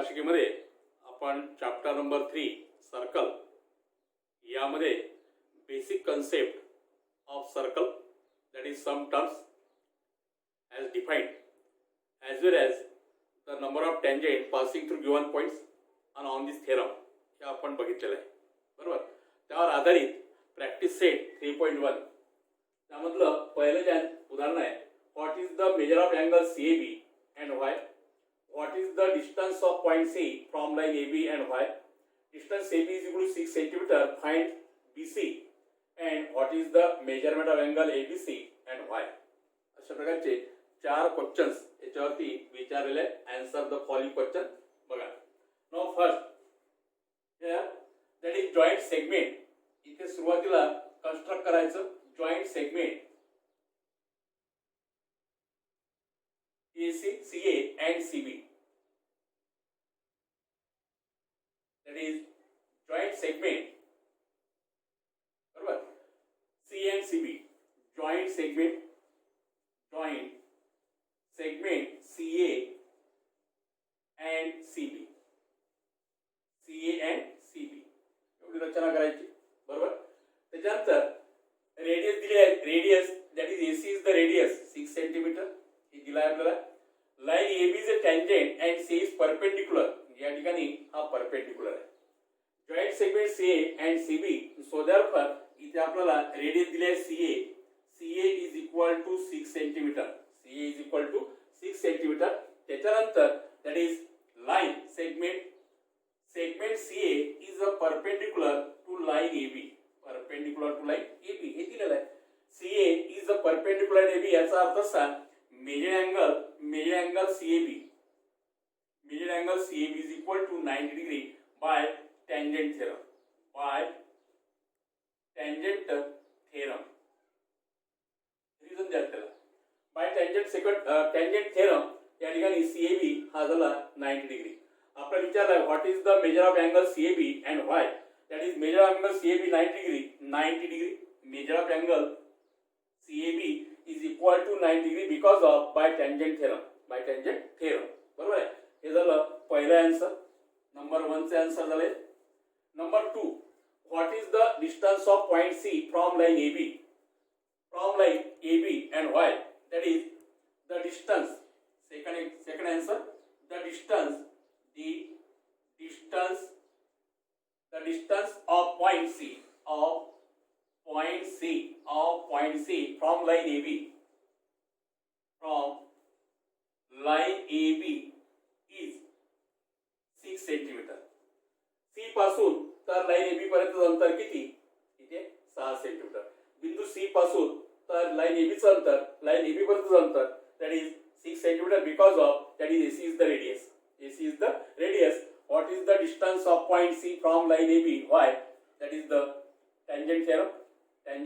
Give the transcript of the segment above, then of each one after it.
प्रवासिकेमध्ये आपण chapter number 3 circle यामध्ये basic concept of circle, that is some terms as defined, as well as the number of tangent passing through given points and on this theorem हे आपण बघितलेलं आहे. बरोबर. त्यावर आधारित practice set 3.1 त्यामधलं पहिलं जे उदाहरण आहे, what is the measure of angle CAB and why? What is the distance of point C from line AB and why? Distance AB is equal to 6 cm. Find BC and what is the measurement of angle ABC and why? अशा प्रकारचे 4 questions याच्यावरती विचारलेले. Answer the following question बघा. Now first that is joint segment. इथे सुरुवातीला construct करायचं joint segment AC, CA and CB. That is joint segment. बरोबर. C and CB. Joint segment. Joint segment CA and CB. CA and CB. एवढी रचना करायची. बरोबर. त्याच्यानंतर radius दिले आहे. Radius that is AC is the radius 6 cm. हे दिला आहे आपल्याला. Line AB is a tangent and C is perpendicular. या ठिकाणी हा परपेंडिकुलर आहे. Joint segment CA and CB. So therefore इथे आपल्याला रेडियस दिले आहे CA. CA is equal to 6 cm. CA is equal to 6 cm. त्याच्यानंतर that is line segment CA is a perpendicular to line AB. Perpendicular to line AB हे दिलेलं आहे. CA is a perpendicular to AB याचा अर्थ असा measured angle CAB is equal to 90 degree by tangent theorem. Reason द्या त्याला. By tangent theorem या ठिकाणी CAB हा झाला 90 डिग्री. आपण विचारलं what is the measure of angle CAB and why? That is measure of angle CAB 90 degree. Measure of angle CAB is equal to 90 degree because of by tangent theorem. बरोबर आहे. हे झालं पहिला answer. Number 1 चे answer झाले. Number 2, what is the distance of point C from line AB and why? That is the distance. Second answer, the distance of point C from line AB is 6 cm. C पासून तर line AB पर्यंतचं अंतर किती? इथे 6 cm. बिंदू C पासून तर line AB चं अंतर, लाइन AB पर्यंतचं अंतर that is 6 cm because of that is AC is the radius. What is the distance of point C from line AB? Why? That is the tangent theorem. आणि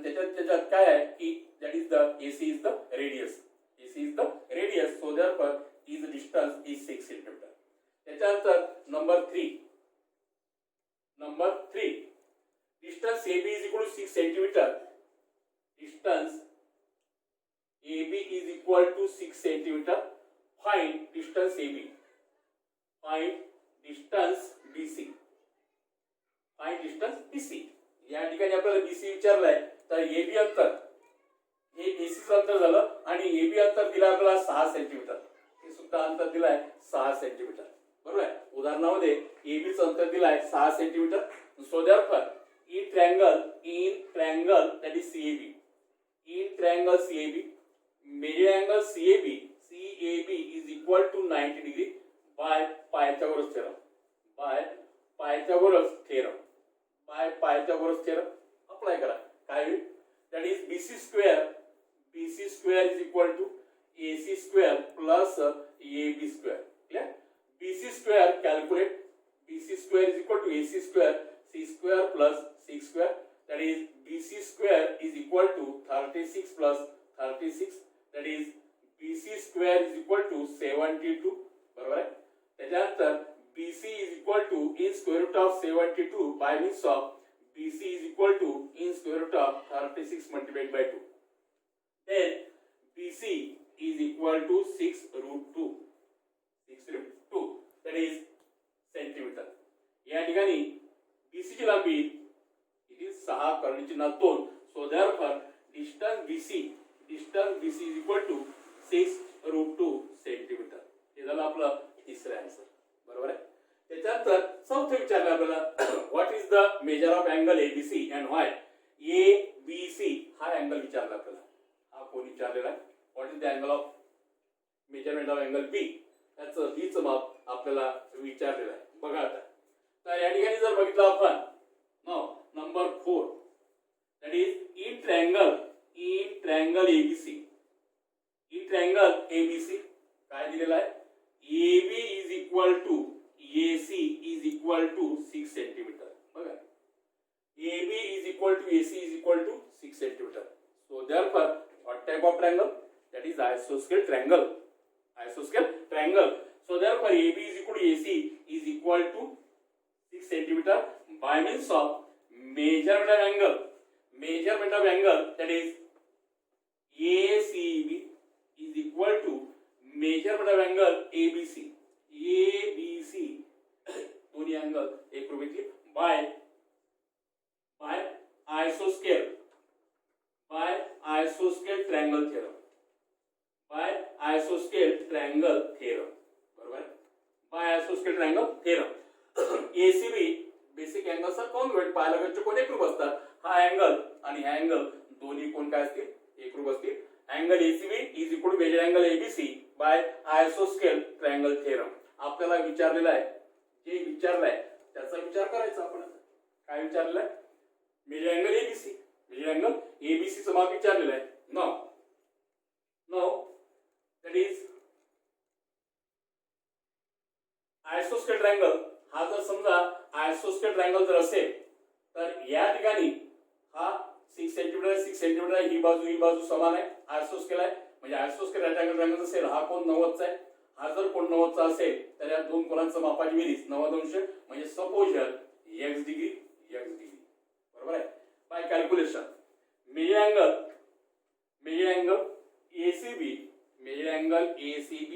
त्याच्यात काय आहे की that is the AC is the radius. So therefore is the distance is 6 cm. त्याच्यानंतर number 3 distance AB is equal to 6 cm. Distance AB is equal to 6 cm. Find distance AB. Find distance BC. या ठिकाणी आपल्याला BC विचारलाय तर AB अंतर हे AC चं अंतर झालं आणि AB अंतर दिलं आपल्याला 6 cm. हे सुद्धा अंतर दिलाय 6 cm. बरोबर आहे. उदाहरणामध्ये AB चं अंतर दिलाय 6 cm. So therefore in triangle that is CAB. In triangle CAB, measure angle CAB is equal to 90 degree by Pythagoras theorem. Apply करा. काय होईल? That is BC square is equal to AC square plus AB square. Clear? BC square calculate. BC square is equal to AC square C square plus 6 square. That is BC square is equal to 36 plus 36. That is BC square is equal to 72. बरोबर आहे. त्याच्यानंतर BC is equal to in square root of 72 by means of BC is equal to in square root of 36 multiplied by 2. Then BC is equal to 6 root 2. That is centimetre. या ठिकाणी BC ची लांबी किती 6 कर्णचिन्हात 2. So therefore distance BC is equal to 6√2 centimetre. हे झालं आपलं तिसरं आन्सर. बरोबर आहे. त्याच्यानंतर चौथं विचारलं आपल्याला what is the measure of angle ABC and why. ABC हा अँगल विचारला आपल्याला. हा कोण विचारलेला आहे. What is the angle of measurement of angle B. त्याचं Bचं माप आपल्याला विचारलेलं आहे. बघा आता. तर या ठिकाणी जर बघितलं आपण number 4 that is in triangle ABC. In triangle ABC काय दिलेलं आहे. AB is equal to AC is equal to 6 centimetre. बघा AB is equal to AC is equal to 6 centimetre. So therefore what type of triangle that is आयसोस्केल triangle. So therefore AB is equal to AC is equal to 6 centimeter by means of measurement of angle. Measurement of angle that is ACB is equal to measurement of angle ABC. ABC दोन्ही angle एकरूप by isoscale triangle theorem. By isoscale triangle theorem. बरोबर. By isoscale triangle theorem. ACB basic angle सर congruent पायलगतचे कोण एकरूप असतात. हा angle आणि हा अँगल दोन्ही कोण काय असतील एकरूप असतील. Angle ACB is equal to measure angle ABC by आयसोस्केल ट्रायंगल थेरम. आपल्याला विचारलेला आहे. जे विचारलंय त्याचा विचार करायचा आपण. काय विचारलेलं आहे. Measure angle ABC. Measure angle ABC चं माप विचारलेलं आहे. नाउ दॅट इज आयसोस्केल ट्रायंगल. हा जर समजा आयसोस्केल ट्रायंगल जर असेल तर या ठिकाणी हा 6 सेंटीमीटर ही बाजू समान आहे. आयसोस्केल आहे म्हणजे आयसोस्केल रेक्टँगल ट्रायंगल असेल. हा कोण 90 चा आहे. हा जर कोण 90 चा असेल तर या दोन कोणांचं मापाची बेरीज 90 अंश म्हणजे सपोजर x डिग्री. बरोबर आहे. By calculation measure angle ACB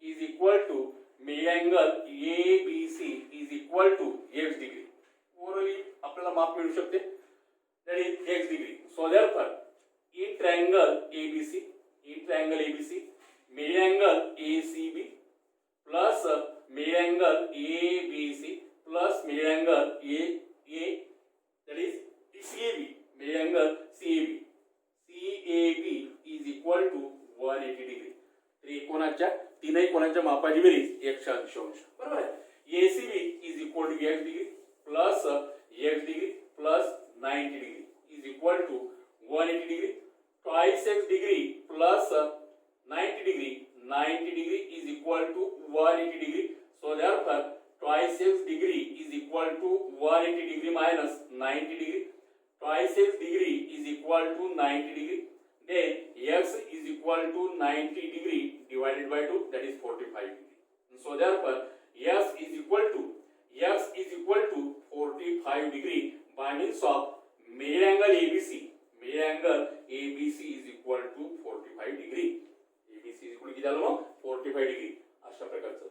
is equal to measure angle ABC is equal to x degree. Orally आपल्याला माप मिळू शकते that is x degree. So therefore in triangle ABC measure angle ACB plus measure angle ABC plus measure angle A that is CAB. Measure angle CAB is equal to 180 degree. त्रिकोणाच्या तीनही कोणाच्या मापाची berries 180 अंश. बरोबर आहे. ACB is equal to x degree plus x degree plus 90 degree is equal to 180 degree. twice x degree plus 90 degree is equal to 180 degree. So therefore twice x degree is equal to 180 degree minus 90 degree. Twice x degree is equal to 90 degree. Then x is equal to 90 degree divided by 2 that is 45 degree. So therefore x is equal to 45 degree by means of measure angle ABC. Measure angle ABC is equal to 45 degree. ABC is equal to किती झालं मग 45 degree. अशा प्रकारचं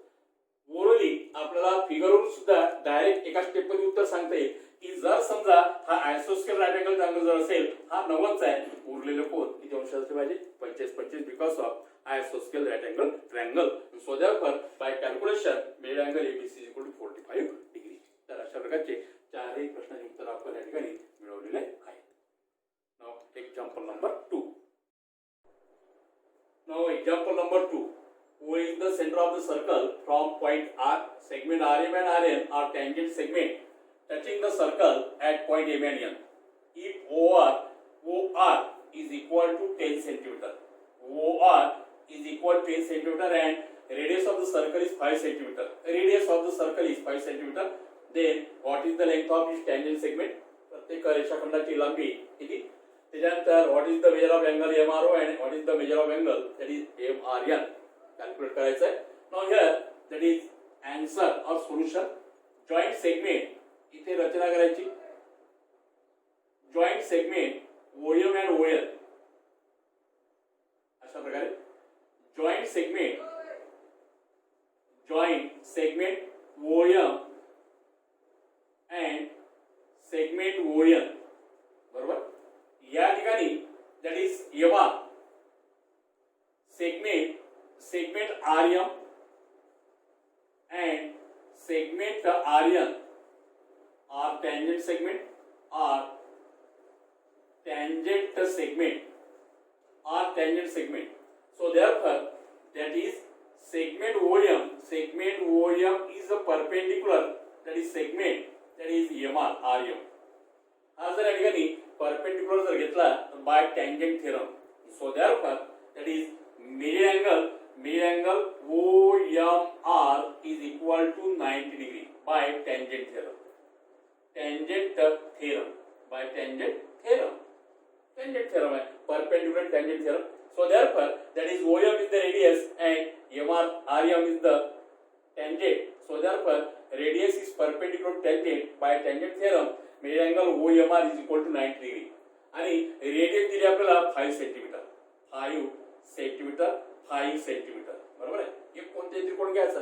orally आपल्याला फिगरवरून सुद्धा direct एका step मध्ये उत्तर सांगता येईल की जर समजा हा आयसोस्केल राईट अँगल ट्रायंगल जर असेल हा 90 चा आहे. उरलेले कोण किती अंश असले पाहिजे 25 बिकॉज ऑफ आयसोस्केल right angle triangle. So therefore by calculation measure angle ABC equal to 45 degree. तर अशा प्रकारचे चारही प्रश्नांचे उत्तर आपण या ठिकाणी मिळवलेले आहेत. Now example number 2. Who is the center of the circle from point R, segment RM and RN are tangent segment touching the circle at point M and N. If OR is equal to 10 centimeter, OR is equal to 10 centimeter and radius of the circle is 5 centimeter. Then what is the length of this tangent segment? प्रत्येक रेषाखंडाची लांबी किती. त्याच्यानंतर what is the measure of angle MRO and what is the measure of angle that is MRN. Calculate करायचं आहे. Now here that is answer और solution. Joint segment इथे रचना करायची. Joint segment OM and OL अशा प्रकारे joint segment OM and segment ON, बरोबर. या ठिकाणी that is MR segment RM and segment RN are tangent segment or tangent segment. So therefore that is segment OM is a perpendicular, that is segment, that is MR RM. हा जर या ठिकाणी perpendicular जर घेतला by tangent theorem, so therefore that is mean angle OMR is equal to 90 degree by tangent theorem. By tangent theorem है, perpendicular tangent theorem. So therefore that is OM is the radius and RM is the tangent. So therefore radius is perpendicular to tangent. By tangent theorem mean angle OMR is equal to 90 degree. आणि radius दिली आपल्याला 5 centimetre, 5 centimetre, बरोबर आहे. एक कोणते त्रिकोण घ्यायचा,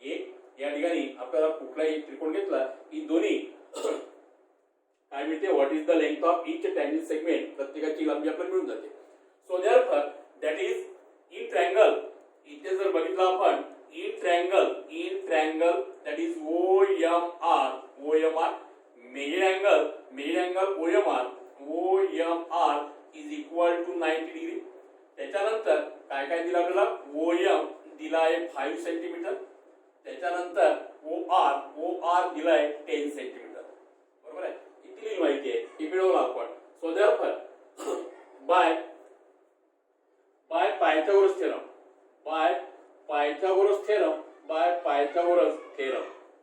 एक या ठिकाणी आपल्याला कुठलाही त्रिकोण घेतला की दोन्ही काय मिळते, what is the length of each tangent segment, प्रत्येकाची लांबी आपल्याला मिळून जाते. So therefore that is in triangle. इथे जर बघितलं आपण in triangle that is OMR measure angle OMR is equal to 90 degree. त्याच्यानंतर काय काय दिलं आपल्याला, OM दिला आहे 5 सेंटीमीटर, त्याच्यानंतर OR दिला आहे 10 सेंटीमीटर, बरोबर आहे. इतकी माहिती आहे ही मिळवलं आपण. So therefore by Pythagoras theorem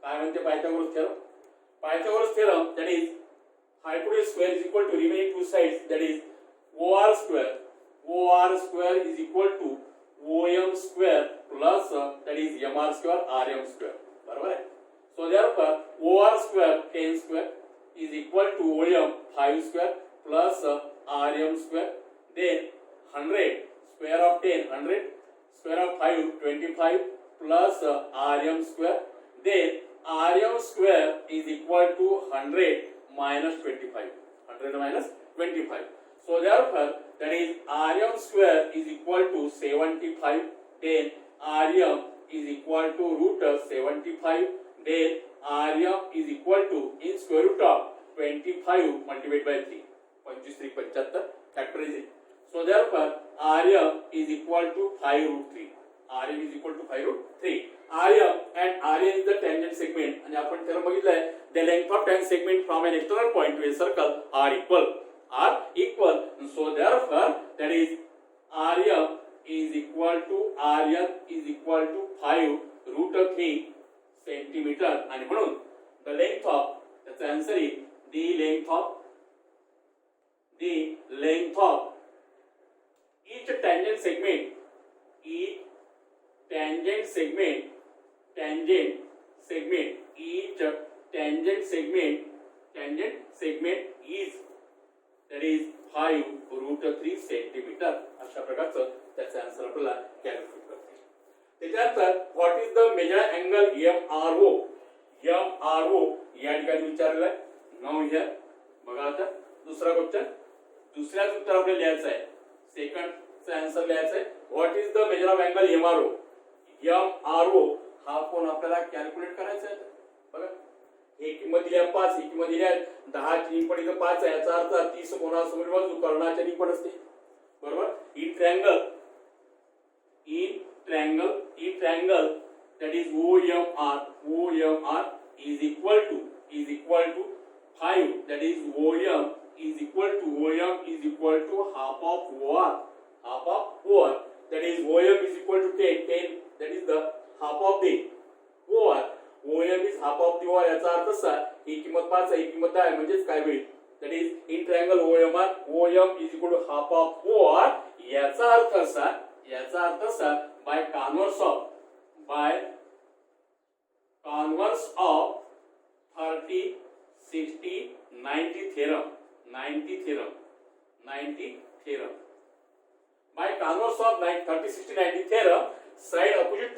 काय म्हणते Pythagoras theorem that is hypotenuse square is equal to remaining two sides, that is OR square is equal to OM square plus that is MR square RM square, बरोबर आहे. So therefore OR square 10 square is equal to OM 5 square plus RM square, then 100 square of 10 100 square of 5 25 plus RM square, then RM square is equal to 100 minus 25. 100 minus 25. So therefore that is RM square is equal to 75. Then RM is equal to root of 75. Then RM is equal to in square root of 25 multiplied by 3. 25 3 75 factorizing. So therefore RM is equal to 5 root 3. RM is equal to 5 root 3. RM and RN is the tangent segment आणि आपण त्याला बघितलंय the length of tangent segment from an external point to a circle are equal. So therefore that is RM is equal to RN is equal to 5 root of 3 centimeter आणि म्हणून the length of, त्याचा answer is the length of each tangent segment each tangent segment is that is 5 root 3 centimetre. अशा प्रकारचं त्याचा answer आपल्याला calculate करते. त्याच्यानंतर what is the measure angle MRO या ठिकाणी विचारलेलं आहे. नाव हियर बघा आता दुसरा क्वेश्चन, दुसऱ्याच उत्तर आपल्याला लिहायचं आहे. सेकंडचा आन्सर लिहायचा आहे. What is the measure of angle MRO हा कोण आपल्याला कॅल्क्युलेट करायचा आहे. बघा ही किंमत दिली आहे 5, ही किंमत दिली आहे 10 ची पण इथं 5 आहे, याचा अर्थ 30 कोणासमोर बाजू कर्णाच्या पण असते, बरोबर. In triangle that is OMR is equal to 5, that is OM is equal to half of OR, that is OM is equal to 10, that is the half of the OR. OM is half of the OR, याचा अर्थ असा ही किंमत 5 आहे, ही किंमत 10 आहे, म्हणजेच काय होईल, that is in triangle OM is equal to half of OR. याचा अर्थ असा by converse of 30 60 90 theorem by converse of 30 60 90 theorem, side opposite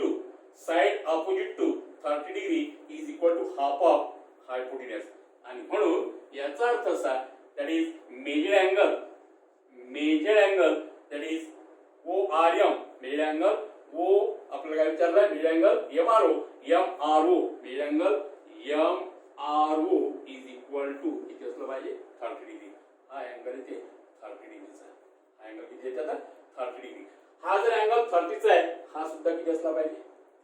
to 30 degree is equal to half of hypotenuse. आणि म्हणून याचा अर्थ असा that is measure angle that is ORM measure angle O आपल्याला काय विचारलाय measure angle MRO measure angle MRO is equal to किती असलं पाहिजे 30 डिग्री. हा अँगल इथे 30 डिग्रीचा. हा अँगल किती येतात 30 डिग्री. हा जर अँगल 30 चा आहे हा सुद्धा किती असला पाहिजे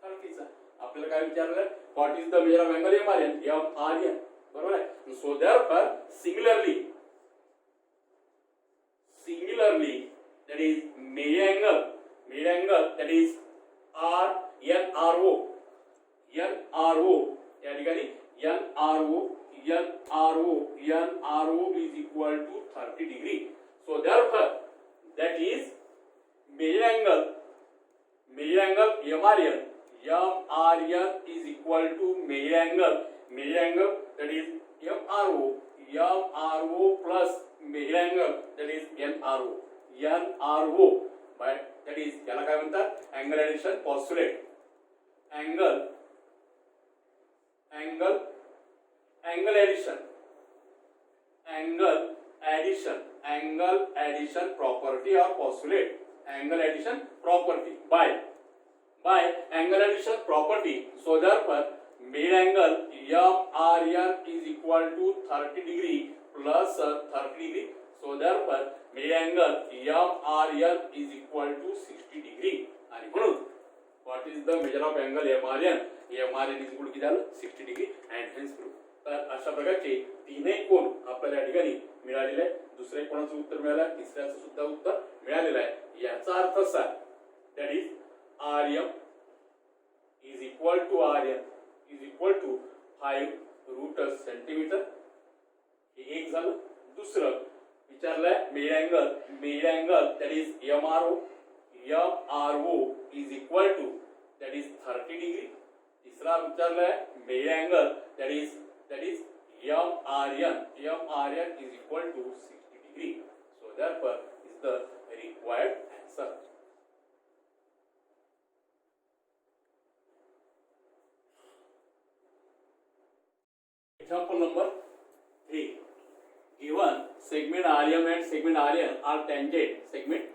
30 चा. आपल्याला काय विचारलं what is the measure of angle MRN बरोबर आहे. So therefore similarly that is measure angle that is NRO या ठिकाणी NRO is equal to 30 degree. So therefore that is measure angle MRN is equal to measure angle that is MRO plus measure angle that is NRO by that is याला काय म्हणतात angle addition postulate. angle addition property or postulate. Angle addition property by angle addition property. So therefore mid angle MRN is equal to 30 degree plus 30 degree. So therefore mid angle MRN is equal to 60 degree. आणि म्हणून what is the measure of angle MRN is equal to किती झालं 60 degree and hence proof. तर अशा प्रकारचे तीनही कोन आपल्याला या ठिकाणी मिळालेले आहे. दुसरे कोणाचं उत्तर मिळालं आहे, तिसऱ्याचं सुद्धा उत्तर मिळालेलं आहे. याचा अर्थ असा that is RM is equal to 5 centimetre. हे एक झालं. दुसरं विचारलंय measure angle that is MRO is equal to that is 30 degree. तिसरा विचारलंय measure angle that is MRN is equal to 60 degree. So therefore is the required answer. Example number 3. Given segment RM and segment RN are tangent segment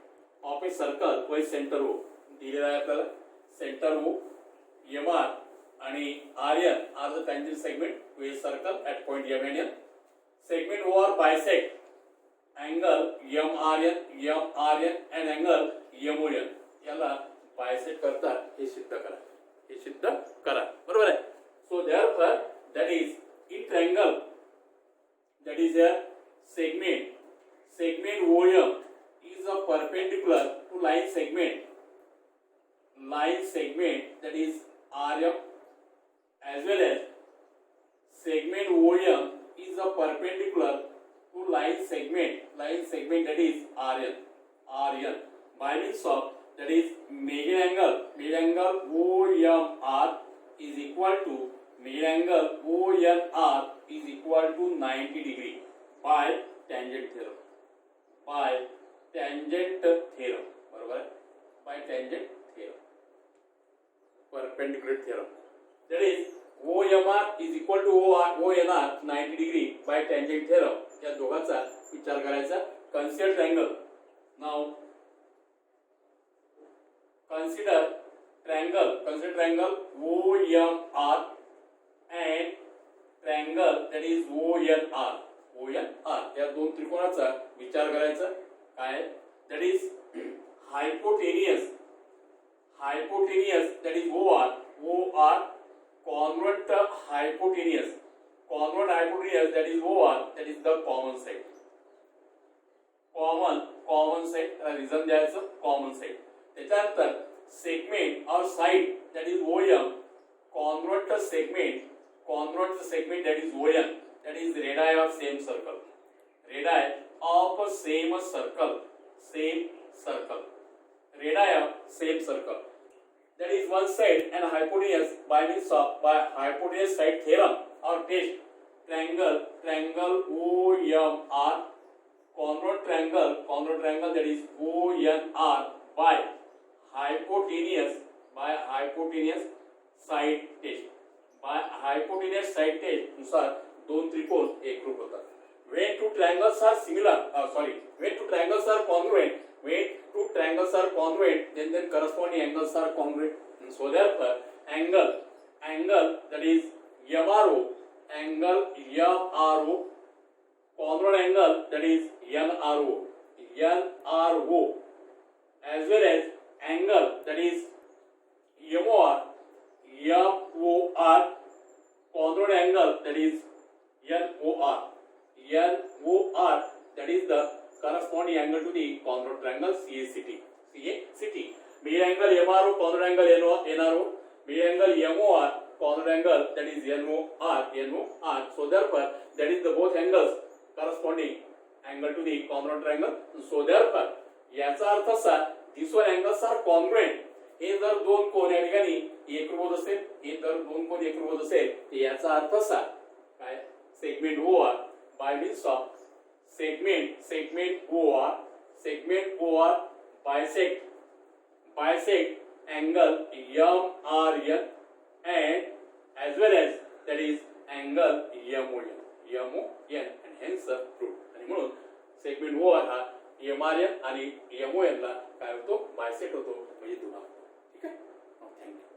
of a circle with center O. दिलेला आहे आपल्याला centre O, MR आणि RN are the tangent segment with circle at point M and N. Segment O are bisect angle MRN and angle MON. याला bisect करतात हे सिद्ध करा बरोबर आहे. So therefore that is in triangle that is a segment OM is a perpendicular to line segment that is RM as well as segment OM is a perpendicular to line segment that is RN by means of that is major angle OMR is equal to major angle ONR is equal to 90 degree by tangent theorem बरोबर आहे. by tangent theorem perpendicular theorem that is OMR is equal to ONR 90 degree by tangent theorem. या दोघांचा विचार करायचा. Consider triangle. Now consider triangle OMR and triangle that is ONR. या दोन त्रिकोणाचा विचार करायचा. काय that is hypotenuse that is OR congruent hypotenuse that is OR that is the common side. common side reason द्यायचं common side. त्याच्यानंतर segment or side that is OM congruent segment that is ON that is radii of same circle. That is one side and hypotenuse by means of hypotenuse side theorem or test. Triangle OMR congruent triangle that is ONR by hypotenuse side test. हायपोटेन्यूस side नुसार दोन त्रिकोण एकरूप होतात. When two triangles are similar, when two triangles are congruent, then corresponding angles are congruent. And so therefore, angle that is MRO, congruent angle that is NRO, as well as angle that is MOR, congruent angle that is NOR, that is the corresponding angle to the congruent triangle CACT. Main angle MRO, congruent angle NRO, main angle MOR, congruent angle that is NOR. So therefore, that is the both angles corresponding angle to the congruent triangle. So therefore, याचा अर्थ असा, these one angles are congruent. हे जर दोन कोण या ठिकाणी एकरूप होत असेल, हे जर दोन कोण एकरूप होत असेल, तर याचा अर्थ असा काय, segment OR by means of segment OR bisect angle MRN and as well as that is angle MON and hence the root. आणि म्हणून सेगमेंट OR हा MRN आणि MON ला काय होतो, बायसेक्ट होतो, म्हणजे दुभाग. ठीक आहे. थँक्यू.